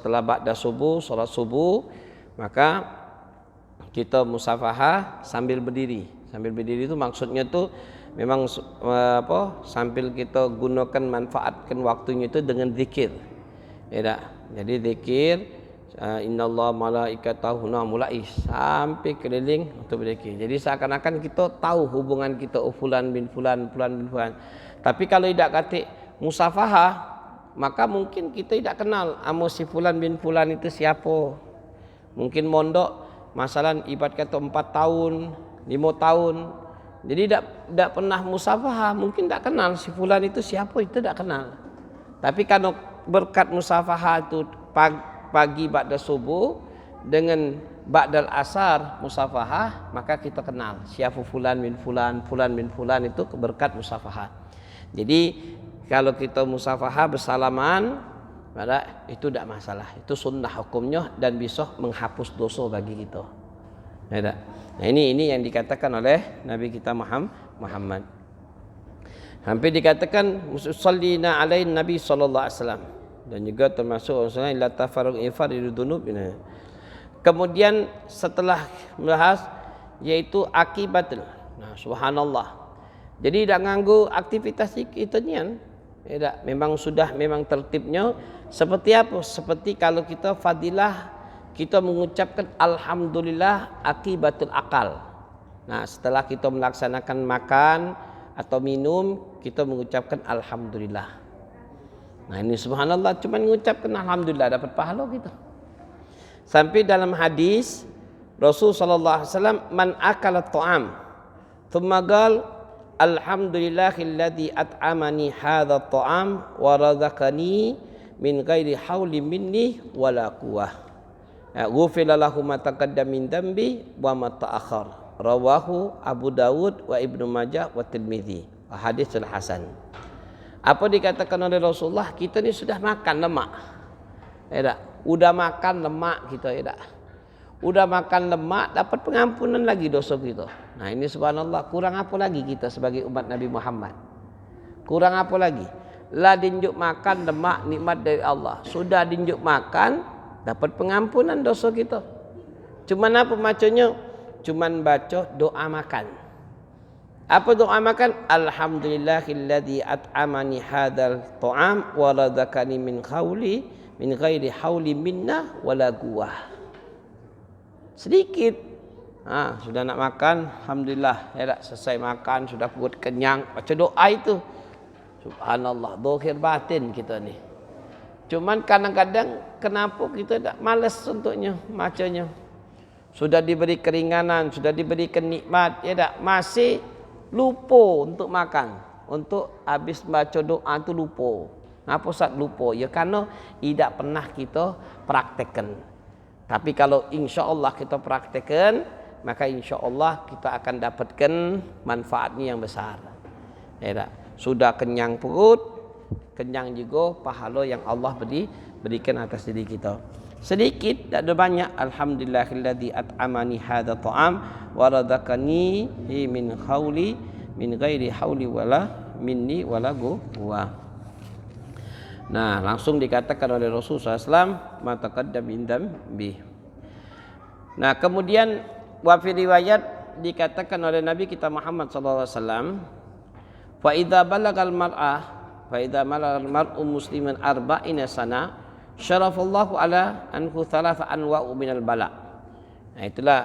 setelah ba'da subuh, solat subuh, maka kita musafahah sambil berdiri. Sambil berdiri itu maksudnya tuh memang sambil kita gunakan manfaatkan waktunya itu dengan zikir. Ya tak? Jadi zikir innallaha malaikatahu mulai sampai keliling untuk berzikir. Jadi seakan-akan kita tahu hubungan kita fulan bin fulan, fulan bin fulan. Tapi kalau tidak kata musafahah, maka mungkin kita tidak kenal si fulan bin fulan itu siapa. Mungkin mondok masalah ibarat kata 4 tahun, 5 tahun. Jadi tidak pernah musafahah, mungkin tidak kenal si fulan itu siapa, itu tidak kenal. Tapi kalau berkat musafahah itu pagi ba'da subuh dengan ba'dal asar musafahah, maka kita kenal siapa fulan bin fulan, fulan bin fulan itu berkat musafahah. Jadi kalau kita musafahah bersalaman, maka itu tidak masalah. Itu sunnah hukumnya dan bisa menghapus dosa bagi kita. Ya, nah ini yang dikatakan oleh Nabi kita Muhammad. Hampir dikatakan musallina alaihi Nabi sallallahu alaihi wasallam, dan juga termasuk la tafarruq ifaridu dzunub. Kemudian setelah membahas yaitu akibat. Nah, subhanallah. Jadi tidak nganggu aktivitas itu nian. Tidak, memang tertibnya seperti apa? Seperti kalau kita fadilah, kita mengucapkan alhamdulillah akibatul akal. Nah, setelah kita melaksanakan makan atau minum, kita mengucapkan alhamdulillah. Nah, ini subhanallah, cuma mengucapkan alhamdulillah dapat pahala kita. Sampai dalam hadis Rasul sallallahu alaihi wasallam, man akala ta'am thumma qala alhamdulillahilladzi at'amani hadha ta'am wa razaqani min ghairi hauli minni wala quwwah. Ghufira lahu ma taqaddama min dambi wa ma ta'akhkhar. Rawahu Abu Dawud wa Ibnu Majah wa Tirmizi. Hadisul hasan. Apa dikatakan oleh Rasulullah? Kita ni sudah makan lemak. Ya tak? Udah makan lemak kita, ya tak? Udah makan lemak, dapat pengampunan lagi dosa kita. Nah, ini subhanallah, kurang apa lagi kita sebagai umat Nabi Muhammad? Kurang apa lagi? Lah dinjuk makan lemak, nikmat dari Allah. Sudah dinjuk makan, dapat pengampunan dosa kita. Cuman apa macamnya? Cuman baca doa makan. Apa doa makan? Alhamdulillahilladzi at'amani hadzal ta'am wa razaqani min ghairi hauli minna wala quwwah. Sedikit. Sudah nak makan, alhamdulillah, ya tak, selesai makan, sudah perut kenyang, baca doa itu. Subhanallah, zahir batin kita ni. Cuman kadang-kadang kenapa kita tak malas untuknya macanya? Sudah diberi keringanan, sudah diberikan nikmat, ya tak, masih lupa untuk makan. Untuk habis baca doa itu lupa. Kenapa Ustaz lupa? Ya karena tidak pernah kita praktekkan. Tapi kalau insya Allah kita praktekkan, maka insya Allah kita akan dapatkan manfaatnya yang besar. Ya tak? Sudah kenyang perut, kenyang juga pahala yang Allah berikan atas diri kita. Sedikit, tak ada banyak. Alhamdulillahilladzi at'amani hadza ta'am wa razaqani min ghairi hauli wala minni wala quwwah. Nah, langsung dikatakan oleh Rasulullah SAW, ma taqaddam min dambi. Nah, kemudian wa fi riwayat dikatakan oleh Nabi kita Muhammad sallallahu alaihi wasallam, fa idza balagal mar'u musliman arba'ina sana syarafallahu ala anhu thalatha anwa'u minal bala. Nah, itulah,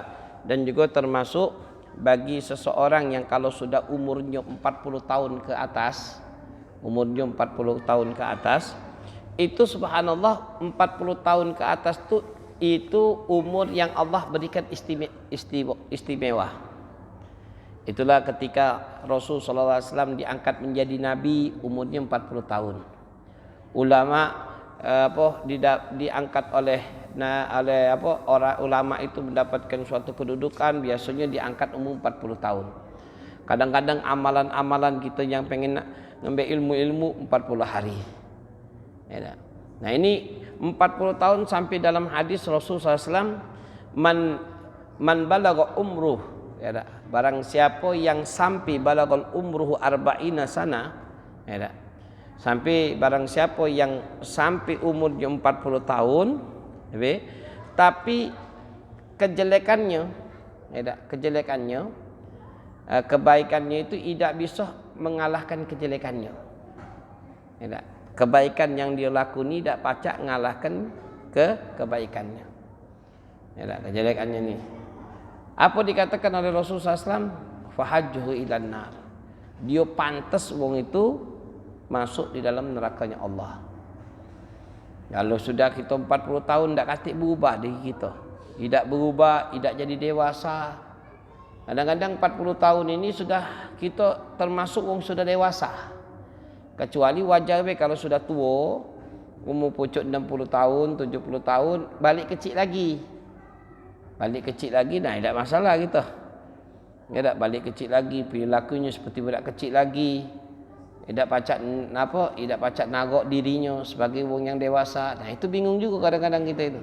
dan juga termasuk bagi seseorang yang kalau sudah umurnya 40 tahun ke atas, itu subhanallah 40 tahun ke atas itu umur yang Allah berikan istimewa. Itulah ketika Rasul sallallahu alaihi wasallam diangkat menjadi nabi umurnya 40 tahun. Ulama diangkat oleh orang ulama itu mendapatkan suatu kedudukan, biasanya diangkat umur 40 tahun. Kadang-kadang amalan-amalan kita yang pengen ngambil ilmu-ilmu 40 hari. Ya. Nah, ini 40 tahun sampai dalam hadis Rasulullah SAW, man balagha umruh, ya, barang siapa yang sampai balaghal umruhu arba'ina sana, ya, Sampai barang siapa yang sampai umurnya 40 tahun, tapi kejelekannya, kebaikannya itu tidak bisa mengalahkan kejelekannya. Kebaikan yang dia lakoni tidak pacak mengalahkan kebaikannya. Kejelekannya ni. Apa dikatakan oleh Rasulullah SAW? Fahajjuhu ilan nar. Dia pantas wong itu masuk di dalam nerakanya Allah. Kalau sudah kita 40 tahun tak katik berubah diri kita. Tidak berubah, tidak jadi dewasa. Kadang-kadang 40 tahun ini sudah kita termasuk wong sudah dewasa. Kecuali wajar kalau sudah tua, umur pucuk 60 tahun, 70 tahun, balik kecil lagi. Balik kecil lagi, nah tidak masalah kita. Tidak balik kecil lagi, perilakunya seperti budak kecil lagi. Tidak pacak nagok dirinya sebagai wong yang dewasa. Nah itu bingung juga kadang-kadang kita itu.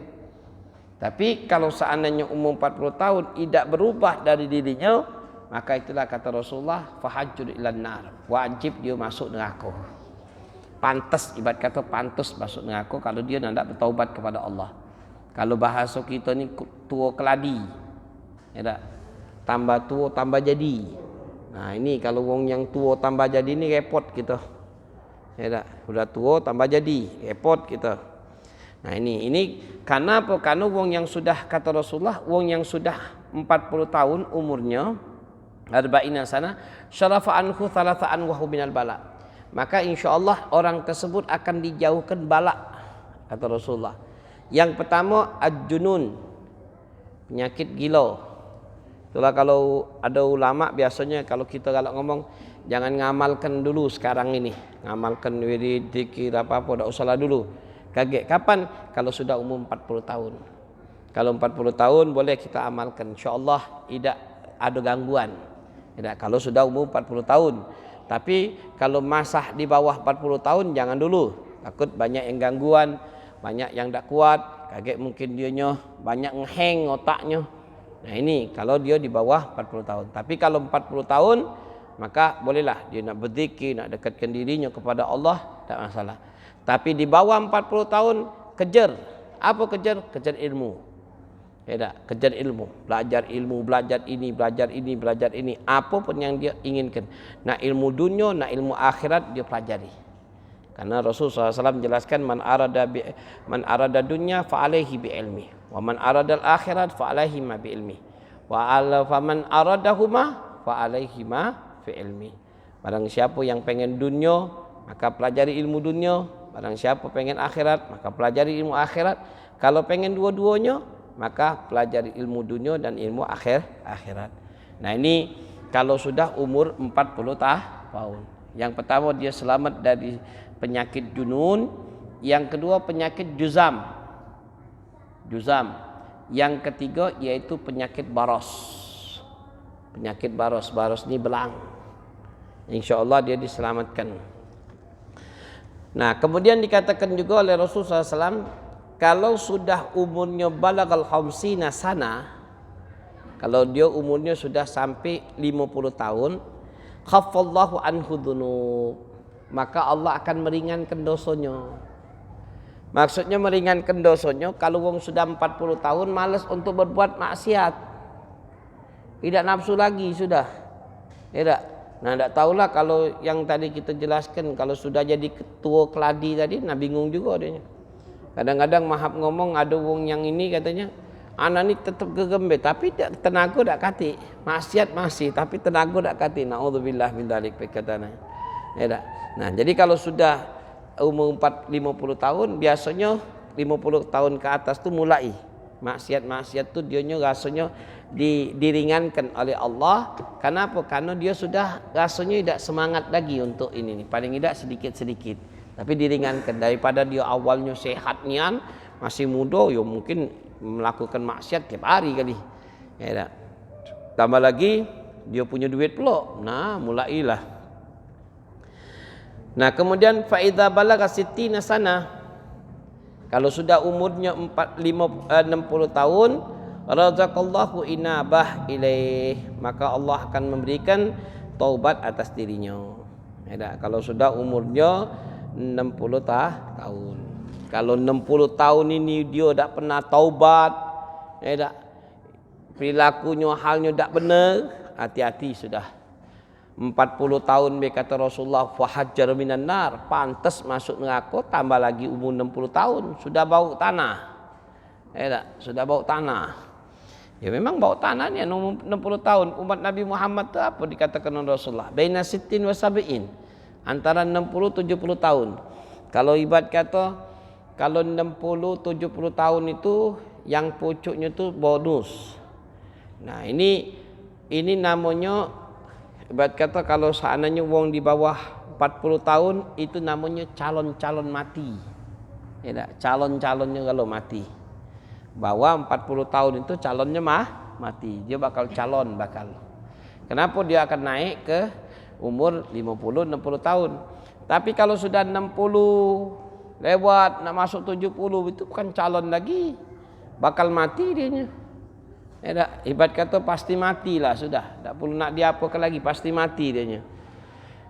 Tapi kalau seandainya umur 40 tahun tidak berubah dari dirinya, maka itulah kata Rasulullah, fahajjud ilan nar. Wajib dia masuk neraka. Pantas, ibarat kata pantas masuk neraka kalau dia tidak bertaubat kepada Allah. Kalau bahasa kita ni tua keladi. Ya tak? Tambah tua tambah jadi. Nah ini kalau wong yang tua tambah jadi ni repot kita. Ya tak? Sudah tua tambah jadi, repot kita. Nah ini karena apa? Karena wong yang sudah kata Rasulullah, wong yang sudah 40 tahun umurnya, arba'ina sana, syarafa anhu thalatha'an wa hu minal bala. Maka insyaallah orang tersebut akan dijauhkan bala, kata Rasulullah. Yang pertama ad-junun, penyakit gila. Itulah kalau ada ulama biasanya kalau kita ngomong jangan ngamalkan dulu sekarang ini. Ngamalkan wirid, zikir apa-apa, tak usahlah dulu. Kaget. Kapan? Kalau sudah umur 40 tahun. Kalau 40 tahun boleh kita amalkan. InsyaAllah tidak ada gangguan. Tidak. Kalau sudah umur 40 tahun. Tapi kalau masa di bawah 40 tahun jangan dulu. Takut banyak yang gangguan, banyak yang tak kuat. Kaget mungkin dianya banyak ngeheng otaknya. Nah ini kalau dia di bawah 40 tahun. Tapi kalau 40 tahun, maka bolehlah dia nak berzikir, nak dekatkan dirinya kepada Allah, tak masalah. Tapi di bawah 40 tahun kejar. Apa kejar? Kejar ilmu. Ya tak? Kejar ilmu. Belajar ilmu, belajar ini, belajar ini, belajar ini. Apa pun yang dia inginkan. Nak ilmu dunia, nak ilmu akhirat dia pelajari. Karena Rasulullah SAW menjelaskan man arada dunya fa alaihi bi ilmi wa man arada al akhirat fa alaihi ma bi ilmi wa ala faman aradahuma fa alaihi ma fi ilmi. Barang siapa yang pengen dunia maka pelajari ilmu dunia, barang siapa pengen akhirat maka pelajari ilmu akhirat. Kalau pengen dua-duanya maka pelajari ilmu dunia dan ilmu akhirat. Nah ini kalau sudah umur 40 tahun. Yang pertama dia selamat dari penyakit junun, yang kedua penyakit juzam. Yang ketiga yaitu penyakit baros. Penyakit baros ni belang. InsyaAllah dia diselamatkan. Nah kemudian dikatakan juga oleh Rasulullah SAW, kalau sudah umurnya balagal khamsina sana, kalau dia umurnya sudah sampai 50 tahun, khaffallahu anhu dzunub, maka Allah akan meringankan dosanya. Maksudnya meringankan dosanya kalau wong sudah 40 tahun malas untuk berbuat maksiat, tidak nafsu lagi sudah. Tidak. Nah, tak tahulah kalau yang tadi kita jelaskan kalau sudah jadi ketua keladi tadi, nah bingung juga adanya. Kadang-kadang mahap ngomong ada wong yang ini katanya, anak ni tetap gegembe tapi tenaga tak kati. Maksiat masih tapi tenaga tak kati. Naudzubillah min dzalik katanya. Ya tak? Nah, jadi kalau sudah umur 50 tahun biasanya 50 tahun ke atas tu mulai maksiat tu dianya rasanya diringankan oleh Allah. Kenapa? Karena dia sudah rasanya tidak semangat lagi untuk ini nih. Paling tidak sedikit-sedikit. Tapi diringankan daripada dia awalnya sehat nian, masih muda, ya mungkin melakukan maksiat tiap hari kali. Ya tak? Tambah lagi dia punya duit pula. Nah, mulailah. Nah, kemudian fa idza balagha sittina sana, kalau sudah umurnya 60 tahun, razaqallahu inabah ilaih, maka Allah akan memberikan taubat atas dirinya. Ya, kalau sudah umurnya 60 tahun. Kalau 60 tahun ini dia tak pernah taubat, tak, perilakunya halnya tak benar, hati-hati sudah. 40 tahun kata Rasulullah, fahajjar minan nar, pantas masuk neraka, tambah lagi umur 60 tahun, sudah bau tanah. Tak, sudah bau tanah. Ya memang bau tanah ni 60 tahun. Umat Nabi Muhammad tu apa dikatakan oleh Rasulullah? Baina sittin wa sab'in. Antara 60 70 tahun. Kalau ibarat kata kalau 60 70 tahun itu yang pucuknya tu bonus. Nah, ini namanya ibarat kata kalau seandainya wong di bawah 40 tahun itu namanya calon-calon mati. Ya tak? Calon-calonnya kalau mati. Bawah 40 tahun itu calonnya mati. Dia bakal calon bakal. Kenapa dia akan naik ke umur 50 60 tahun. Tapi kalau sudah 60 lewat nak masuk 70 itu bukan calon lagi. Bakal mati dianya. Ya tak? Ibarat kata pasti matilah sudah. Tak perlu nak diapakan lagi, pasti mati dianya.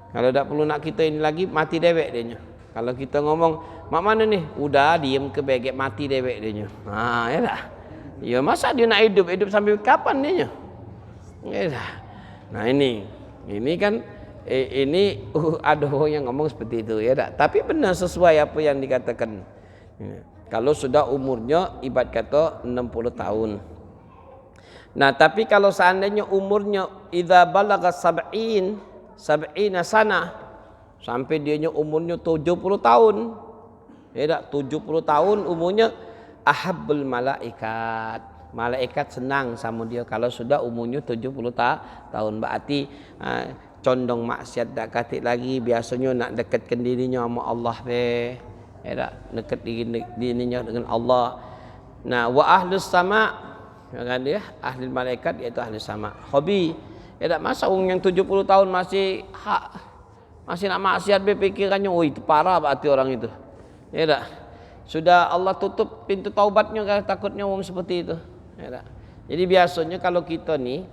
Kalau tak perlu nak kita ini lagi, mati dewek dianya. Kalau kita ngomong, mak mana ni? Udah diem ke begek mati dewek dianya. Ya tak? Ya masa dia nak hidup sampai kapan dianya? Ya tak? Nah ini kan ada orang yang ngomong seperti itu, ya tak? Tapi benar sesuai apa yang dikatakan. Kalau sudah umurnya ibarat kata 60 tahun. Nah, tapi kalau seandainya umurnya idza balagha sab'ina sana, sampai dianya umurnya 70 tahun. Ya tak? 70 tahun umurnya, ahabbul malaikat. Malaikat senang sama dia kalau sudah umurnya 70 tahun. Berarti condong maksiat tak katik lagi, biasanya nak dekatkan dirinya sama Allah ya tak? Dekat dirinya dengan Allah. Nah, wa ahlus sama, kan dia ahli malaikat iaitu ahli sama. Hobi ya tak? Masa orang yang 70 tahun masih nak maksiat pikirannya, itu parah berarti orang itu. Ya tak? Sudah Allah tutup pintu taubatnya kalau takutnya orang seperti itu. Ya tak? Jadi biasanya kalau kita ni,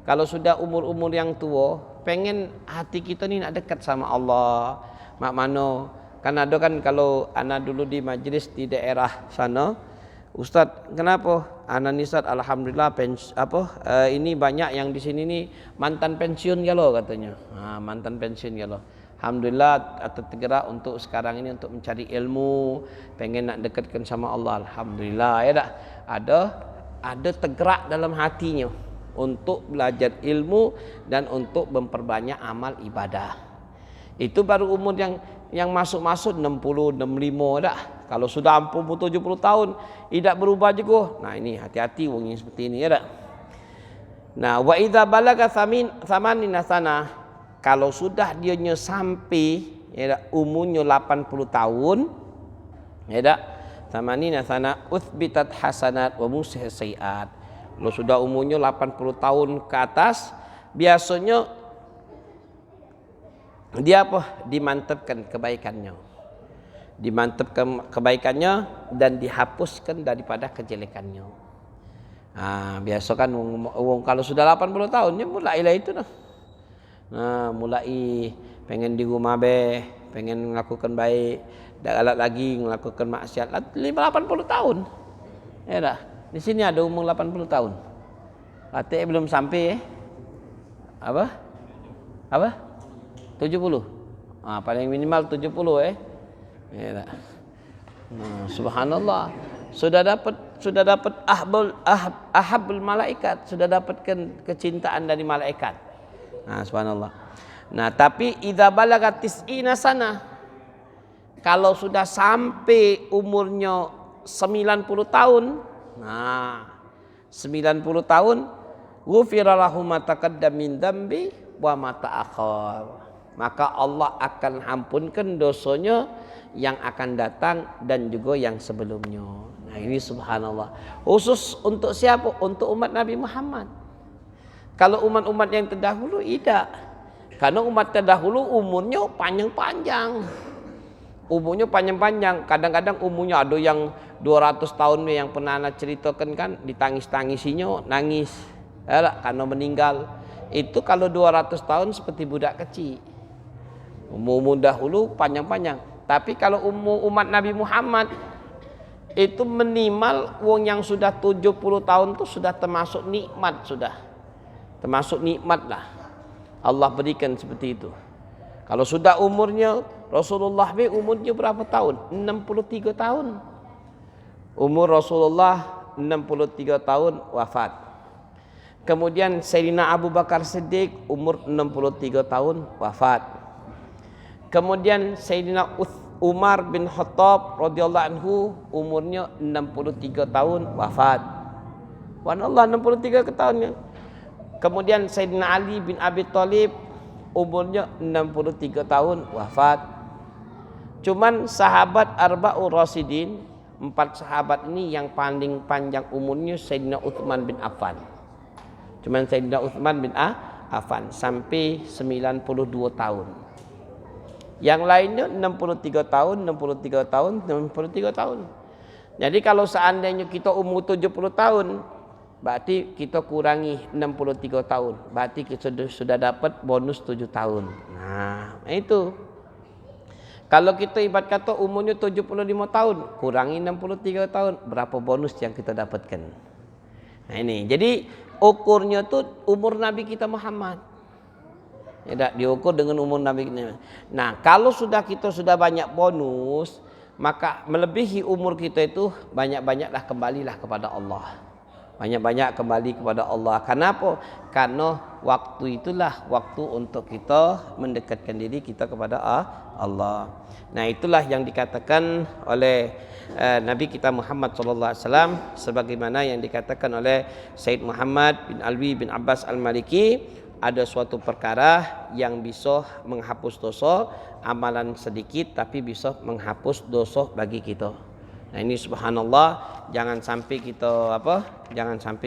kalau sudah umur-umur yang tua, pengen hati kita ni nak dekat sama Allah. Mak mano? Kan ada kan kalau anak dulu di majlis di daerah sana, Ustaz, kenapa? Anak ni Ustaz, alhamdulillah ini banyak yang di sini ni mantan pensiun kalau katanya. Mantan pensiun kalau. Alhamdulillah atau tergerak untuk sekarang ini untuk mencari ilmu, pengen nak dekatkan sama Allah. Alhamdulillah ya tak? Ada tergerak dalam hatinya untuk belajar ilmu dan untuk memperbanyak amal ibadah. Itu baru umur yang masuk-masuk 60, 65 dah. Kalau sudah 60, 70 tahun tidak berubah juga. Nah, ini hati-hati wong yang seperti ini ya tak? Nah, wa idza balaga thamanina sana, kalau sudah dianya sampai ya tak, umurnya 80 tahun ya tak? Thamanina sana uthbitat hasanat wa musih sayiat. Kalau sudah umurnya 80 tahun ke atas, biasanya dia dimantapkan kebaikannya. Dimantapkan kebaikannya dan dihapuskan daripada kejelekannya. Biasa kan kalau sudah 80 tahun dia mulailah itu dah. Mulai pengen di rumah pengen melakukan baik, tak galak lagi melakukan maksiat. 80 tahun. Ya dah. Di sini ada umur 80 tahun. Atik belum sampai Apa? 70. Paling minimal 70 Ya tak? Subhanallah. Sudah dapat ahabul malaikat, sudah dapatkan kecintaan dari malaikat. Subhanallah. Nah, tapi idza balagat tis'ina sana, kalau sudah sampai umurnya 90 tahun, 90 tahun, ghufira lahu ma taqaddama min dzambi wa ma ta'akhkhar. Maka Allah akan ampunkan dosanya yang akan datang dan juga yang sebelumnya. Nah, ini subhanallah. Khusus untuk siapa? Untuk umat Nabi Muhammad. Kalau umat-umat yang terdahulu tidak. Karena umat terdahulu umurnya panjang-panjang. Umurnya panjang-panjang. Kadang-kadang umurnya ada yang 200 tahun yang pernah anak ceritakan kan, ditangis-tangisinya nangis. Karena meninggal. Itu kalau 200 tahun seperti budak kecil. Umur dahulu panjang-panjang. Tapi kalau umur umat Nabi Muhammad itu minimal wong yang sudah 70 tahun itu sudah termasuk nikmat sudah. Termasuk nikmat lah. Allah berikan seperti itu. Kalau sudah umurnya Rasulullah umurnya berapa tahun? 63 tahun. Umur Rasulullah 63 tahun wafat. Kemudian Sayyidina Abu Bakar Siddiq umur 63 tahun wafat. Kemudian Sayyidina Umar bin Khattab radhiyallahu anhu umurnya 63 tahun wafat. Subhanallah 63 tahunnya. Kemudian Sayyidina Ali bin Abi Thalib umurnya 63 tahun wafat. Cuman sahabat Arba'ur Rasyidin, 4 sahabat ini yang paling panjang umurnya Sayyidina Uthman bin Affan. Cuman Sayyidina Uthman bin Affan sampai 92 tahun. Yang lainnya 63 tahun, 63 tahun, 63 tahun. Jadi kalau seandainya kita umur 70 tahun, berarti kita kurangi 63 tahun. Berarti kita sudah dapat bonus 7 tahun. Nah, itu. Kalau kita ibarat kata umurnya 75 tahun, kurangi 63 tahun, berapa bonus yang kita dapatkan? Nah ini, jadi ukurnya tuh umur Nabi kita Muhammad. Ya, diukur dengan umur Nabi kita. Nah, kalau kita sudah banyak bonus, maka melebihi umur kita itu banyak-banyaklah kembalilah kepada Allah. Banyak-banyak kembali kepada Allah. Kenapa? Karena waktu itulah waktu untuk kita mendekatkan diri kita kepada Allah. Nah, itulah yang dikatakan oleh Nabi kita Muhammad sallallahu alaihi wasallam, sebagaimana yang dikatakan oleh Said Muhammad bin Alwi bin Abbas Al-Maliki, ada suatu perkara yang bisa menghapus dosa, amalan sedikit tapi bisa menghapus dosa bagi kita. Nah ini subhanallah, jangan sampai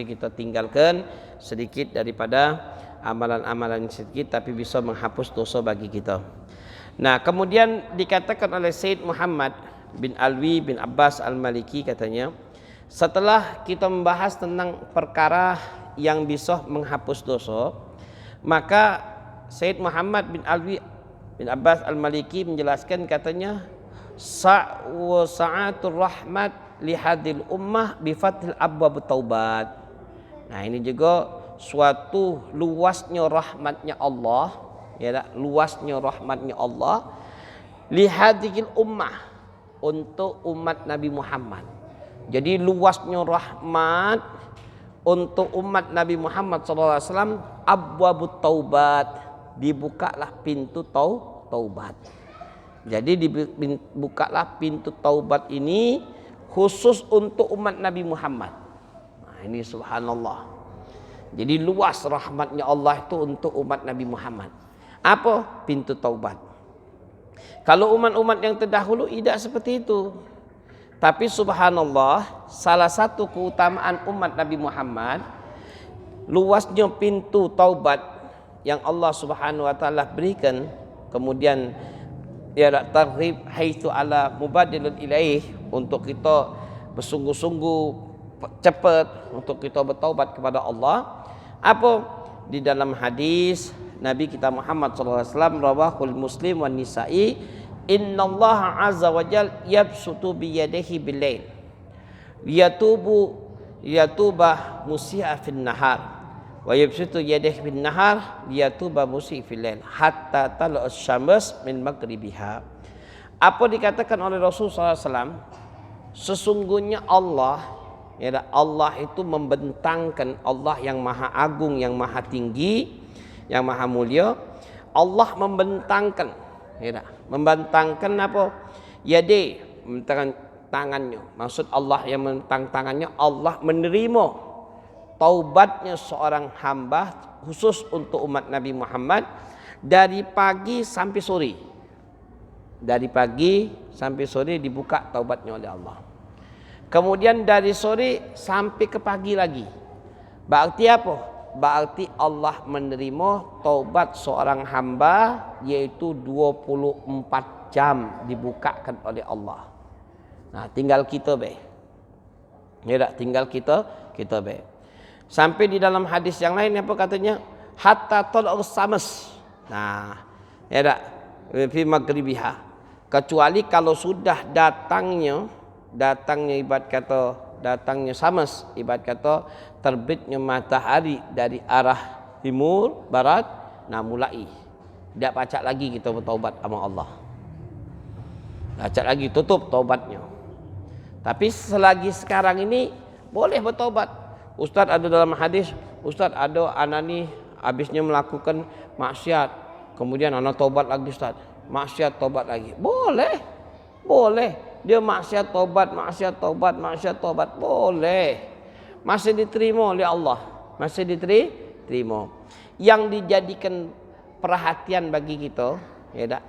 kita tinggalkan sedikit daripada amalan-amalan sedikit tapi bisa menghapus dosa bagi kita. Nah kemudian dikatakan oleh Said Muhammad bin Alwi bin Abbas Al-Maliki, katanya setelah kita membahas tentang perkara yang bisa menghapus dosa, maka Said Muhammad bin Alwi bin Abbas Al-Maliki menjelaskan, katanya sa'atul rahmat lihadil ummah bifathil abwab taubat. Nah ini juga suatu luasnya rahmatnya Allah, ya, luasnya rahmatnya Allah lihadil ummah, untuk umat Nabi Muhammad. Jadi luasnya rahmat untuk umat Nabi Muhammad SAW, abwabut taubat, dibukalah pintu taubat. Jadi dibukalah pintu taubat ini khusus untuk umat Nabi Muhammad. Nah ini subhanallah. Jadi luas rahmatnya Allah itu untuk umat Nabi Muhammad. Apa? Pintu taubat. Kalau umat-umat yang terdahulu tidak seperti itu. Tapi subhanallah, salah satu keutamaan umat Nabi Muhammad, luasnya pintu taubat yang Allah Subhanahu wa taala berikan, kemudian ya targhib haitsu ala mubadilun ilaih, untuk kita bersungguh-sungguh cepat untuk kita bertaubat kepada Allah. Apa? Di dalam hadis Nabi kita Muhammad sallallahu alaihi wasallam, rawahul Muslim wan Nisa'i, innallaha azza wa jal yabsutu bi yadihi bil-lail yatuba musi'a fin nahar wa yabsutu yadihi bin nahar yatuba musi'a fil lail hatta tala'us syams min maghribiha. Apa dikatakan oleh Rasulullah SAW, sesungguhnya Allah, ya, Allah itu membentangkan, Allah yang maha agung, yang maha tinggi, yang maha mulia, Allah membentangkan, ya, membentangkan apa? Yadi, membentangkan tangannya. Maksud Allah yang membentang tangannya, Allah menerima taubatnya seorang hamba khusus untuk umat Nabi Muhammad dari pagi sampai sore. Dari pagi sampai sore dibuka taubatnya oleh Allah. Kemudian dari sore sampai ke pagi lagi. Berarti apa? Berarti Allah menerima taubat seorang hamba, yaitu 24 jam dibukakan oleh Allah. Nah, tinggal kita ya, tinggal kita sampai di dalam hadis yang lain apa katanya? Hatta tal'us syams. Nah, ya, fi maghribiha. Kecuali kalau sudah datangnya ibarat kata datangnya samas, ibarat kata terbitnya matahari dari arah timur barat, nah mulai tidak pacak lagi kita bertaubat sama Allah. Pacak lagi tutup taubatnya. Tapi selagi sekarang ini boleh bertaubat. Ustaz ada dalam hadis, Ustaz ada anak ni habisnya melakukan maksiat, kemudian anak taubat lagi Ustaz. Maksiat taubat lagi. Boleh. Boleh. Dia maksiat taubat, boleh. Masih diterima oleh Allah. Masih diterima. Yang dijadikan perhatian bagi kita, ya tak?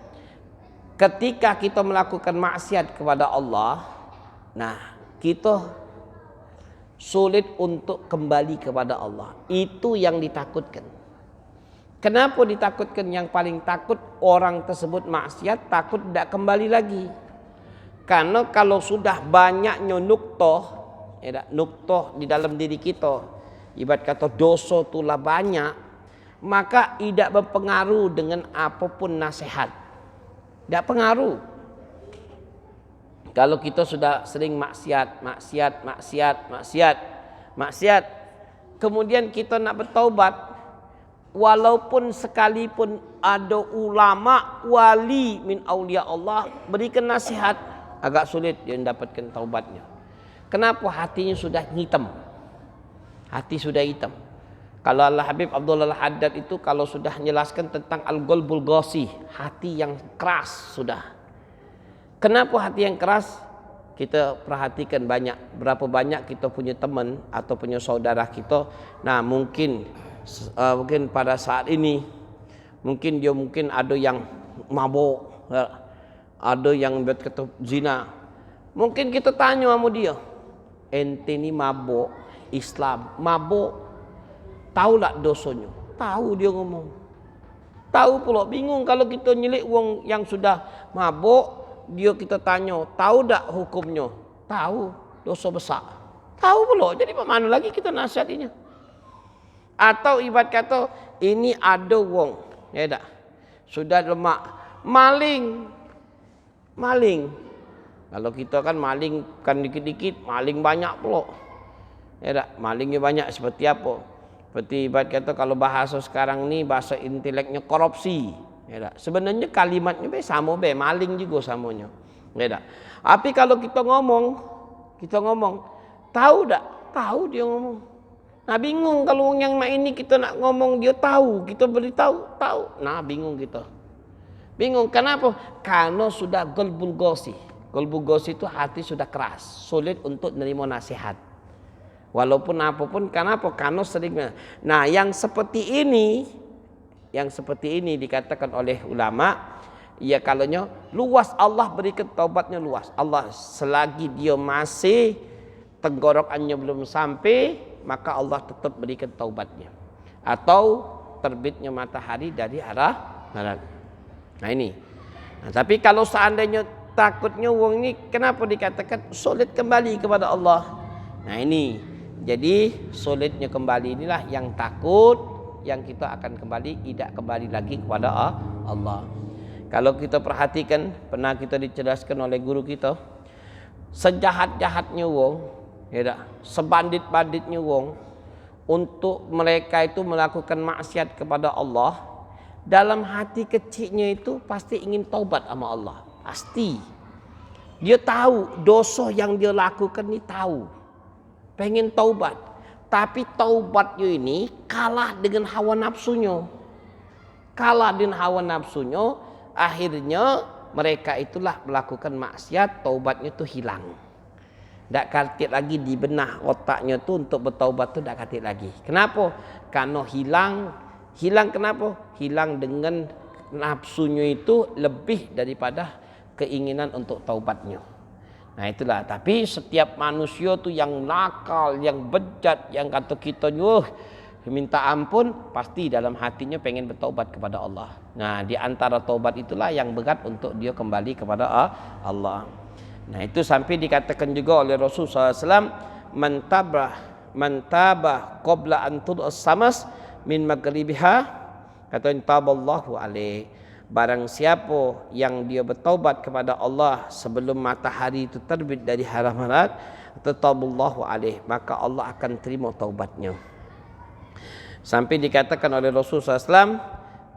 Ketika kita melakukan maksiat kepada Allah, nah, kita sulit untuk kembali kepada Allah. Itu yang ditakutkan. Kenapa ditakutkan? Yang paling takut orang tersebut maksiat, takut tidak kembali lagi. Karena kalau sudah banyaknya nuktoh, ya, nuktoh di dalam diri kita, ibarat kata dosa itulah banyak, maka tidak berpengaruh dengan apapun nasihat. Tidak pengaruh. Kalau kita sudah sering maksiat, kemudian kita nak bertaubat, walaupun sekalipun ada ulama wali min aulia Allah berikan nasihat, agak sulit dia mendapatkan taubatnya. Kenapa? Hatinya sudah hitam. Hati sudah hitam. Kalau Al-Habib Abdullah Al-Haddad itu kalau sudah menjelaskan tentang al-qalbul qasih, hati yang keras sudah. Kenapa hati yang keras? Kita perhatikan berapa banyak kita punya teman atau punya saudara kita. Nah, mungkin pada saat ini mungkin ada yang mabuk, ada yang berkata zina. Mungkin kita tanya sama dia, ente ni mabuk Islam, mabuk, tahu tak dosanya? Tahu dia ngomong. Tahu pula, bingung kalau kita nyelik wong yang sudah mabuk, dia kita tanya, tahu tak hukumnya? Tahu, dosa besar. Tahu pula, jadi bagaimana lagi kita nasihatinya? Atau ibarat kata ini ada wong, ya tak? Sudah lemak, maling. Kalau kita kan maling kan dikit-dikit, maling banyak pula. Ya tak? Malingnya banyak seperti apa? Seperti ibarat kata kalau bahasa sekarang ni bahasa inteleknya korupsi. Ya tak? Sebenarnya kalimatnya sama maling juga samanya. Ya tak? Tapi kalau kita ngomong, tahu tak? Tahu dia ngomong. Nah, bingung kalau yang ini kita nak ngomong dia tahu, kita beritahu, tahu. Nah, bingung kita. Bingung kenapa? Karena sudah qalbul qasih. Qalbul qasih itu hati sudah keras, sulit untuk menerima nasihat. Walaupun apapun, kenapa? Karena seringnya. Nah, yang seperti ini dikatakan oleh ulama, ya kalaunya luas Allah berikan taubatnya luas. Allah selagi dia masih tenggorokannya belum sampai, maka Allah tetap berikan taubatnya. Atau terbitnya matahari dari arah barat. Nah ini. Nah, tapi kalau seandainya takutnya wong ini, kenapa dikatakan sulit kembali kepada Allah? Nah ini. Jadi sulitnya kembali inilah yang takut, yang kita akan kembali, tidak kembali lagi kepada Allah. Kalau kita perhatikan, pernah kita dijelaskan oleh guru kita, sejahat-jahatnya wong, ya, sebandit-banditnya wong, untuk mereka itu melakukan maksiat kepada Allah, dalam hati kecilnya itu pasti ingin taubat sama Allah. Pasti. Dia tahu dosa yang dia lakukan ini, tahu. Pengen taubat. Tapi taubatnya ini kalah dengan hawa nafsunya. Akhirnya mereka itulah melakukan maksiat, taubatnya itu hilang. Tak katik lagi di benah otaknya tu untuk bertaubat tu tak katik lagi. Kenapa? Karena hilang kenapa? Hilang dengan nafsunya itu lebih daripada keinginan untuk taubatnya. Nah itulah. Tapi setiap manusia tu yang nakal, yang bejat, yang kata kita minta ampun, pasti dalam hatinya pengen bertaubat kepada Allah. Nah di antara taubat itulah yang berat untuk dia kembali kepada Allah. Nah itu sampai dikatakan juga oleh Rasulullah SAW, mantabah qabla an tud'as samas min maghribiha, kata taballahu alaih. barang siapa yang dia bertaubat kepada Allah sebelum matahari itu terbit dari haram marat, tatabullahu alaih, maka Allah akan terima taubatnya. Sampai dikatakan oleh Rasulullah SAW,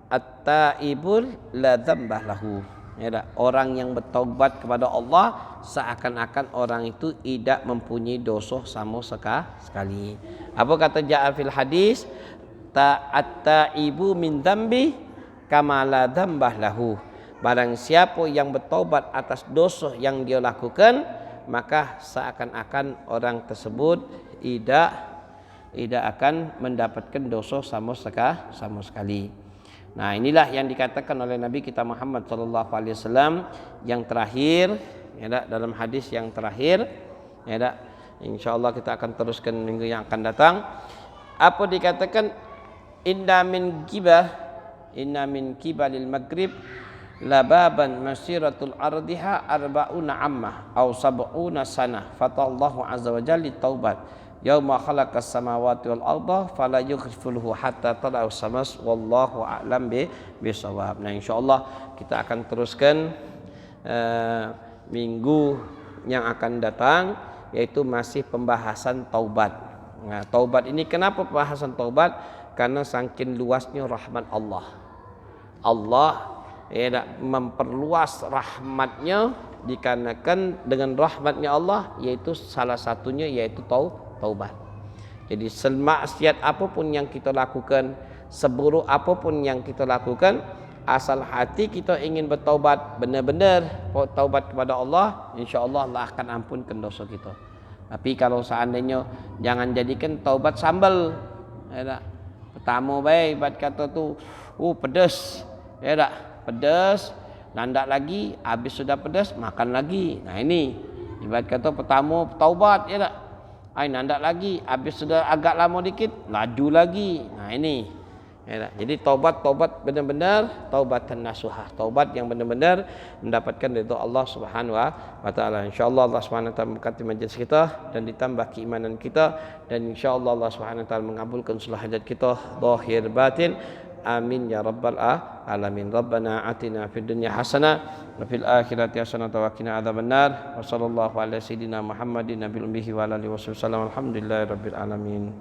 at-taibul la dzambah lahu. Ya, orang yang bertaubat kepada Allah seakan-akan orang itu tidak mempunyai dosa sama sekali. Apa kata ja'a fil hadis? Ta'at-taibu min dzambi kama la dzambah lahu. Barang siapa yang bertaubat atas dosa yang dia lakukan, maka seakan-akan orang tersebut tidak akan mendapatkan dosa sama sekali. Nah, inilah yang dikatakan oleh Nabi kita Muhammad sallallahu alaihi wasallam yang terakhir, ya tak? Dalam hadis yang terakhir, ya tak? Insyaallah kita akan teruskan minggu yang akan datang. Apa dikatakan? Inna min kibalil maghrib lababan masiratul ardiha arba'una ammah aw sab'una sanah fatallahu azza wa jalla taubat yauma khalaqas samawati wal arda fala yughfilhu hatta tala'u samas wallahu a'lam bisawab. Nah, insyaallah kita akan teruskan minggu yang akan datang, yaitu masih pembahasan taubat. Nah, taubat ini kenapa pembahasan taubat? Karena saking luasnya rahmat Allah. Allah memperluas rahmatnya dikarenakan dengan rahmatnya Allah, yaitu salah satunya yaitu taubat. Jadi semaksiat apapun yang kita lakukan, seburuk apapun yang kita lakukan, asal hati kita ingin bertaubat, benar-benar taubat kepada Allah, insya-Allah Allah akan ampunkan dosa kita. Tapi kalau seandainya jangan jadikan taubat sambal, ya, pertama baik buat kata tu, pedas, ya tak? Pedas, nandak lagi, habis sudah pedas makan lagi. Nah, ini ibarat kata pertama taubat, ya tak? Nandak lagi, habis sudah agak lama dikit laju lagi. Nah, ini, ya tak? Jadi taubat benar-benar taubatan nasuha, taubat yang benar-benar mendapatkan ridha Allah Subhanahu wa taala. Insyaallah Allah Subhanahu wa taala memberkati majlis kita dan ditambah keimanan kita, dan insyaallah Allah Subhanahu wa taala mengabulkan seluruh hajat kita zahir batin. Amin ya rabbal alamin. Rabbana atina fid dunya hasanah wa fil akhirati hasanah wa qina adzabannar. Wa sallallahu ala sayidina Muhammadin nabiyil ummi wa alihi wasallam. Alhamdulillahirabbil alamin.